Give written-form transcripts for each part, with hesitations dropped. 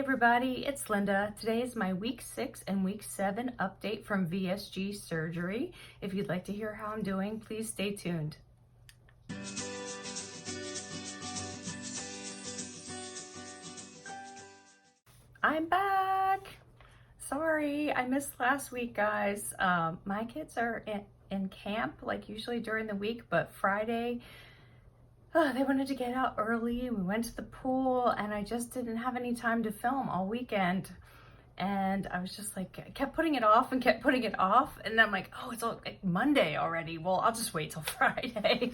everybody, it's Linda. Today is my week 6 and week 7 update from VSG Surgery. If you'd like to hear how I'm doing, please stay tuned. I'm back. Sorry, I missed last week, guys. My kids are in camp like usually during the week, but Friday, they wanted to get out early. We went to the pool and I just didn't have any time to film all weekend. And I was just like, I kept putting it off and kept putting it off. And then I'm like, oh, it's like Monday already. Well, I'll just wait till Friday.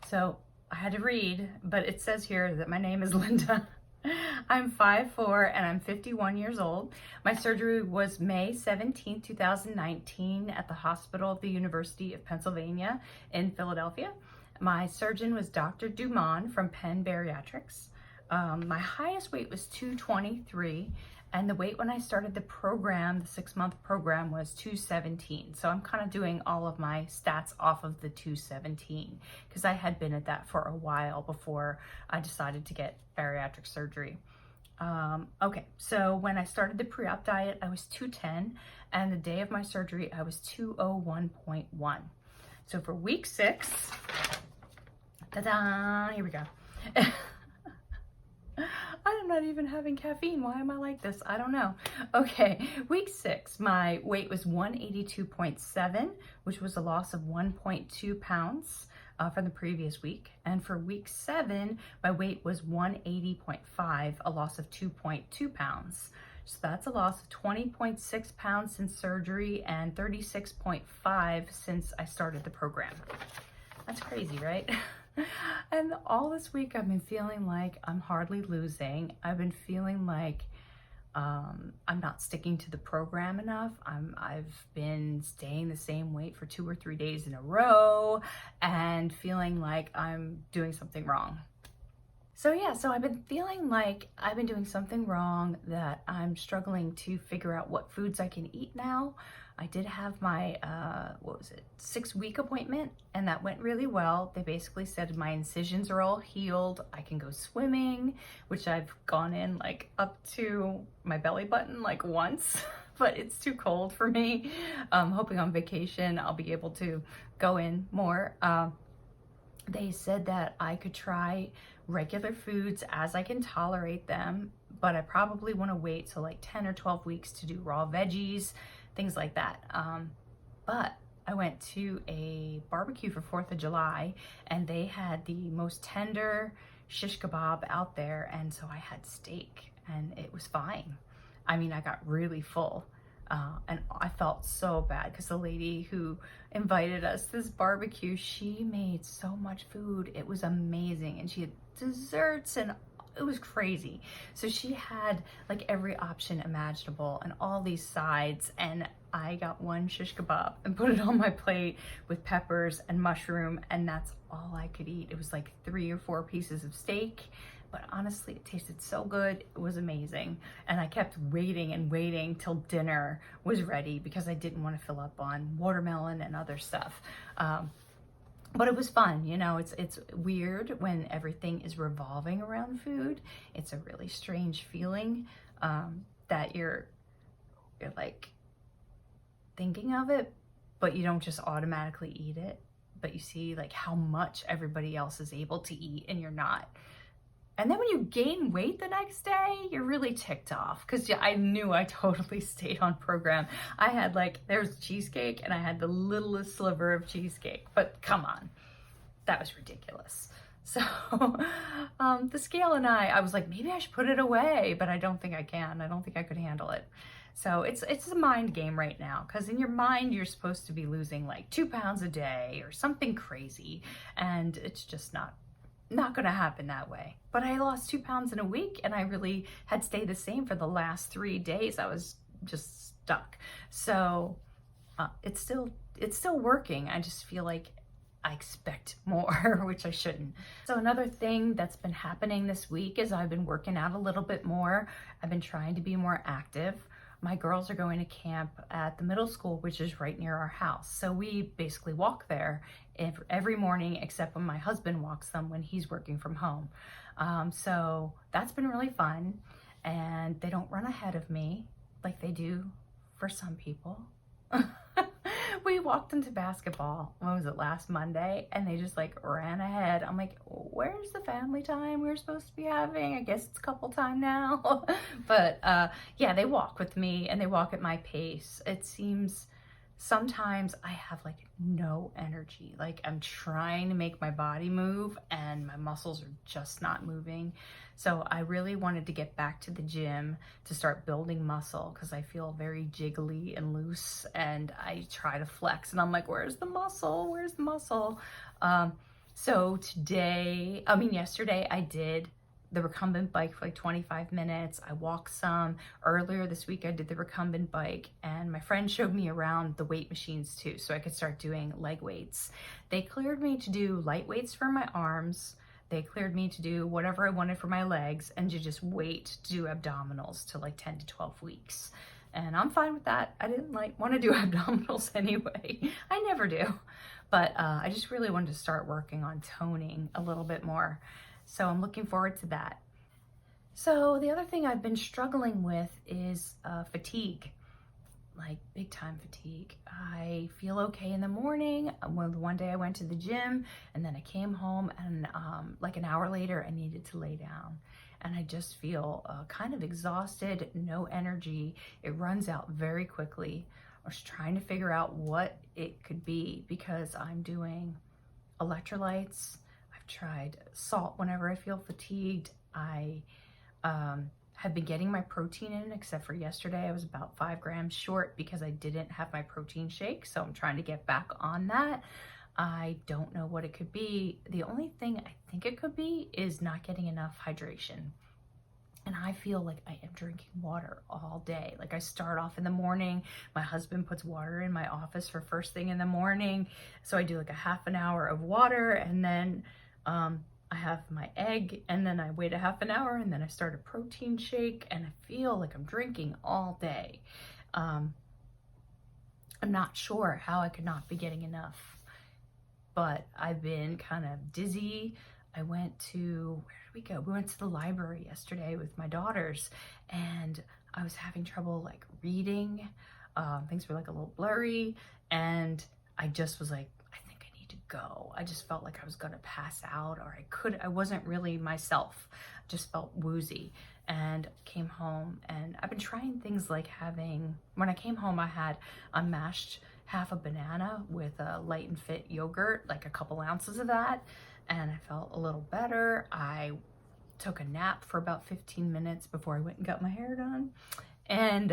So I had to read, but it says here that my name is Linda. I'm 5'4" and I'm 51 years old. My surgery was May 17, 2019 at the Hospital of the University of Pennsylvania in Philadelphia. My surgeon was Dr. Dumon from Penn Bariatrics. My highest weight was 223, and the weight when I started the program, the 6-month program, was 217. So I'm kind of doing all of my stats off of the 217 because I had been at that for a while before I decided to get bariatric surgery. Okay, so when I started the pre-op diet, I was 210, and the day of my surgery, I was 201.1. So for week 6, ta-da, here we go. I'm not even having caffeine. Why am I like this? I don't know. Okay, week 6, my weight was 182.7, which was a loss of 1.2 pounds from the previous week. And for week 7, my weight was 180.5, a loss of 2.2 pounds. So that's a loss of 20.6 pounds since surgery and 36.5 since I started the program. That's crazy, right? And all this week I've been feeling like I'm hardly losing. I've been feeling like I'm not sticking to the program enough. I've been staying the same weight for 2 or 3 days in a row and feeling like I'm doing something wrong. So I've been feeling like I've been doing something wrong, that I'm struggling to figure out what foods I can eat now. I did have my, 6-week appointment, and that went really well. They basically said my incisions are all healed. I can go swimming, which I've gone in like up to my belly button like once, but it's too cold for me. Hoping on vacation I'll be able to go in more. They said that I could try regular foods as I can tolerate them, but I probably want to wait till like 10 or 12 weeks to do raw veggies, things like that. But I went to a barbecue for 4th of July and they had the most tender shish kebab out there, and so I had steak and it was fine. I mean, I got really full. And I felt so bad because the lady who invited us to this barbecue, she made so much food. It was amazing. And she had desserts and it was crazy. So she had like every option imaginable and all these sides. And I got one shish kebab and put it on my plate with peppers and mushroom. And that's all I could eat. It was like 3 or 4 pieces of steak. But honestly, it tasted so good. It was amazing. And I kept waiting and waiting till dinner was ready because I didn't want to fill up on watermelon and other stuff. But it was fun. You know, it's weird when everything is revolving around food. It's a really strange feeling that you're like thinking of it, but you don't just automatically eat it. But you see like how much everybody else is able to eat and you're not. And then when you gain weight the next day, you're really ticked off because I knew I totally stayed on program. I had there's cheesecake and I had the littlest sliver of cheesecake, but come on, that was ridiculous. So the scale and I was like, maybe I should put it away, but I don't think I can. I don't think I could handle it. So it's a mind game right now because in your mind, you're supposed to be losing like 2 pounds a day or something crazy. And it's just not going to happen that way. But I lost 2 pounds in a week and I really had stayed the same for the last 3 days. I was just stuck. So it's still working. I just feel like I expect more, which I shouldn't. So another thing that's been happening this week is I've been working out a little bit more. I've been trying to be more active. my girls are going to camp at the middle school, which is right near our house. So we basically walk there every morning, except when my husband walks them when he's working from home. So that's been really fun, and they don't run ahead of me like they do for some people. We walked into basketball, what was it, last Monday, and they just like ran ahead. I'm like, where's the family time we were supposed to be having? I guess it's couple time now. But yeah, they walk with me and they walk at my pace. It seems sometimes I have like no energy. Like I'm trying to make my body move and my muscles are just not moving. So I really wanted to get back to the gym to start building muscle because I feel very jiggly and loose, and I try to flex and I'm like, where's the muscle? Where's the muscle? So yesterday I did the recumbent bike for like 25 minutes. I walked some. Earlier this week I did the recumbent bike, and my friend showed me around the weight machines too, so I could start doing leg weights. They cleared me to do light weights for my arms. They cleared me to do whatever I wanted for my legs and to just wait to do abdominals to like 10 to 12 weeks. And I'm fine with that. I didn't want to do abdominals anyway. I never do. But I just really wanted to start working on toning a little bit more. So I'm looking forward to that. So the other thing I've been struggling with is fatigue, like big time fatigue. I feel okay in the morning. One day I went to the gym and then I came home, and like an hour later I needed to lay down. And I just feel kind of exhausted, no energy. It runs out very quickly. I was trying to figure out what it could be because I'm doing electrolytes. I've tried salt whenever I feel fatigued. I have been getting my protein in, except for yesterday I was about 5 grams short because I didn't have my protein shake. So I'm trying to get back on that. I don't know what it could be. The only thing I think it could be is not getting enough hydration. And I feel like I am drinking water all day. Like I start off in the morning, my husband puts water in my office for first thing in the morning. So I do like a half an hour of water, and then I have my egg, and then I wait a half an hour, and then I start a protein shake, and I feel like I'm drinking all day. I'm not sure how I could not be getting enough, but I've been kind of dizzy. I went to, where did we go? We went to the library yesterday with my daughters, and I was having trouble like reading. Things were like a little blurry, and I just was like, go. I just felt like I was gonna pass out, or I wasn't really myself. I just felt woozy, and came home, and I've been trying things like when I came home I had a mashed half a banana with a Light and Fit yogurt, like a couple ounces of that, and I felt a little better. I took a nap for about 15 minutes before I went and got my hair done, and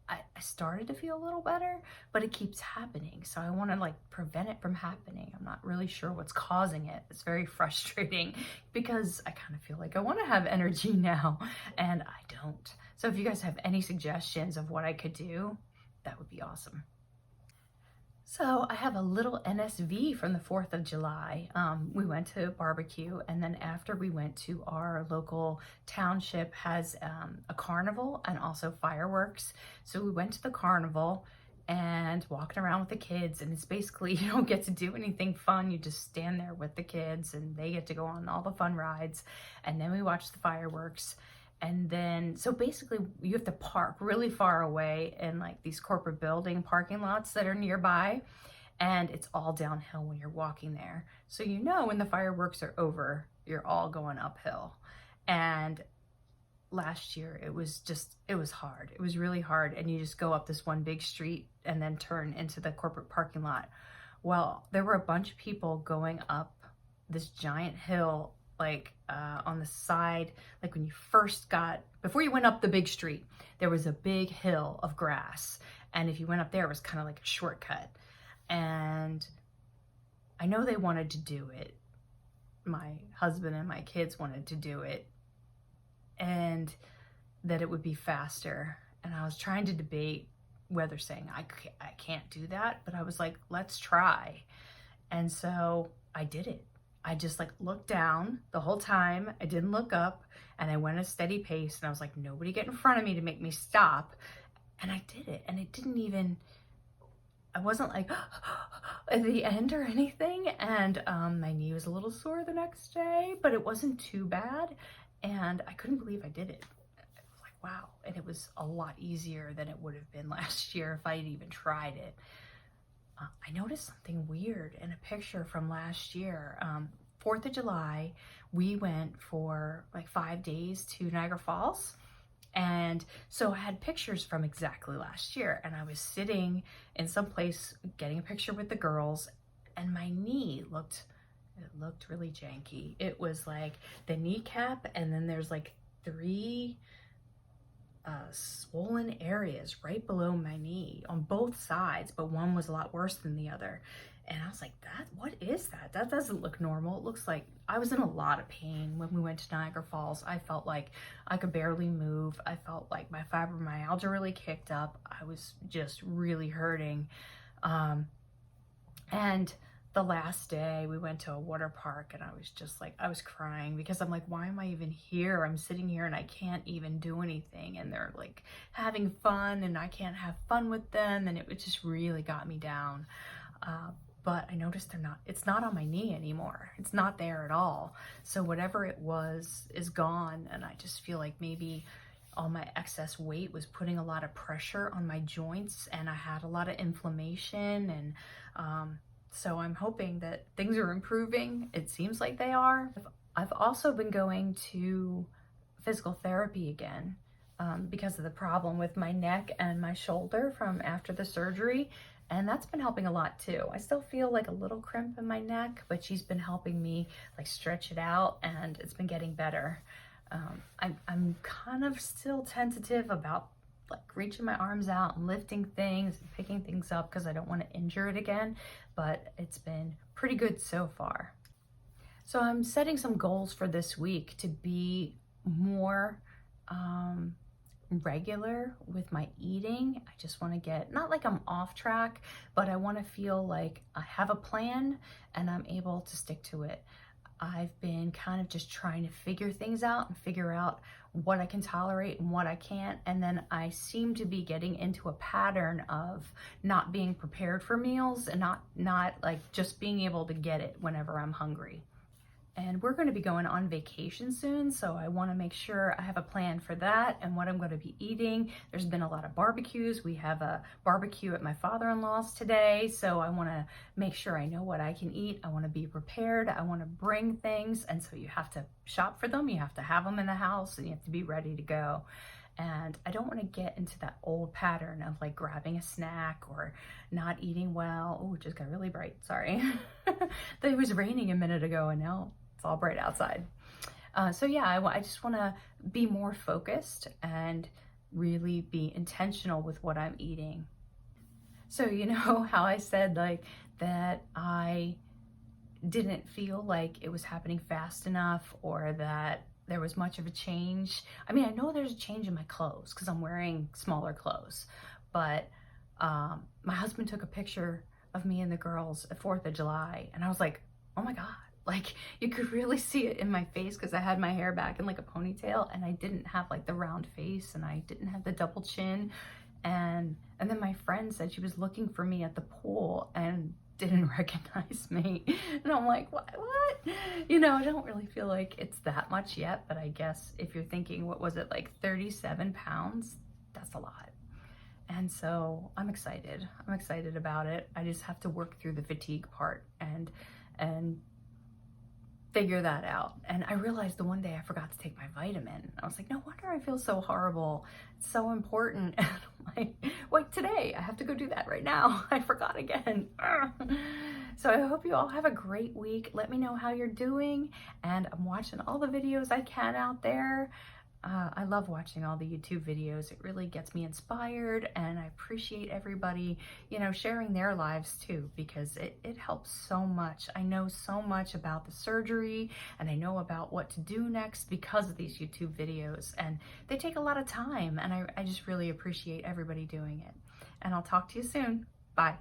I started to feel a little better, but it keeps happening. So I want to like prevent it from happening. I'm not really sure what's causing it. It's very frustrating because I kind of feel like I want to have energy now, and I don't. So if you guys have any suggestions of what I could do, that would be awesome. So I have a little NSV from the 4th of July. We went to a barbecue, and then after we went to our local township has a carnival and also fireworks. So we went to the carnival and walking around with the kids, and it's basically, you don't get to do anything fun. You just stand there with the kids and they get to go on all the fun rides. And then we watched the fireworks. And then, so basically you have to park really far away in like these corporate building parking lots that are nearby. And it's all downhill when you're walking there. So when the fireworks are over, you're all going uphill. And last year it was hard. It was really hard. And you just go up this one big street and then turn into the corporate parking lot. Well, there were a bunch of people going up this giant hill, like on the side, like when you before you went up the big street, there was a big hill of grass. And if you went up there, it was kind of like a shortcut. And I know they wanted to do it. My husband and my kids wanted to do it, and that it would be faster. And I was trying to debate whether saying I can't do that, but I was like, let's try. And so I did it. I just like looked down the whole time. I didn't look up, and I went a steady pace, and I was like, nobody get in front of me to make me stop. And I did it, and it didn't even, I wasn't like at the end or anything. And my knee was a little sore the next day, but it wasn't too bad. And I couldn't believe I did it. I was like, wow. And it was a lot easier than it would have been last year if I had even tried it. I noticed something weird in a picture from last year. 4th of July, we went for like 5 days to Niagara Falls. And so I had pictures from exactly last year, and I was sitting in some place getting a picture with the girls, and my knee looked really janky. It was like the kneecap, and then there's like 3 swollen areas right below my knee on both sides, but one was a lot worse than the other. And I was like, what is that? That doesn't look normal. It looks like I was in a lot of pain when we went to Niagara Falls. I felt like I could barely move. I felt like my fibromyalgia really kicked up. I was just really hurting. And the last day we went to a water park, and I was just like, I was crying because I'm like, why am I even here? I'm sitting here and I can't even do anything. And they're like having fun, and I can't have fun with them. And it just really got me down. But I noticed it's not on my knee anymore. It's not there at all. So whatever it was is gone. And I just feel like maybe all my excess weight was putting a lot of pressure on my joints, and I had a lot of inflammation. And so I'm hoping that things are improving. It seems like they are. I've also been going to physical therapy again because of the problem with my neck and my shoulder from after the surgery. And that's been helping a lot too. I still feel like a little crimp in my neck, but she's been helping me like stretch it out, and it's been getting better. I'm kind of still tentative about like reaching my arms out and lifting things and picking things up because I don't want to injure it again, but it's been pretty good so far. So I'm setting some goals for this week to be more regular with my eating. I just want to get, not like I'm off track, but I want to feel like I have a plan and I'm able to stick to it. I've been kind of just trying to figure things out and figure out what I can tolerate and what I can't. And then I seem to be getting into a pattern of not being prepared for meals and not like just being able to get it whenever I'm hungry. And we're going to be going on vacation soon, so I want to make sure I have a plan for that and what I'm going to be eating. There's been a lot of barbecues. We have a barbecue at my father-in-law's today, so I want to make sure I know what I can eat. I want to be prepared. I want to bring things, and so you have to shop for them. You have to have them in the house, and you have to be ready to go. And I don't want to get into that old pattern of like grabbing a snack or not eating well. Oh, it just got really bright. Sorry. It was raining a minute ago, and now it's all bright outside. So yeah, I just want to be more focused and really be intentional with what I'm eating. So you know how I said like that I didn't feel like it was happening fast enough or that there was much of a change. I mean, I know there's a change in my clothes because I'm wearing smaller clothes, but my husband took a picture of me and the girls at 4th of July, and I was like, oh my God. Like you could really see it in my face because I had my hair back in like a ponytail, and I didn't have like the round face, and I didn't have the double chin. And then my friend said she was looking for me at the pool and didn't recognize me. And I'm like, what? You know, I don't really feel like it's that much yet, but I guess if you're thinking, what was it, like 37 pounds? That's a lot. And so I'm excited. I'm excited about it. I just have to work through the fatigue part and figure that out. And I realized the one day I forgot to take my vitamin. I was like, no wonder I feel so horrible. It's so important. And I'm like, today I have to go do that right now. I forgot again. So I hope you all have a great week. Let me know how you're doing. And I'm watching all the videos I can out there. I love watching all the YouTube videos. It really gets me inspired, and I appreciate everybody, you know, sharing their lives too, because it helps so much. I know so much about the surgery, and I know about what to do next because of these YouTube videos, and they take a lot of time, and I just really appreciate everybody doing it. And I'll talk to you soon. Bye.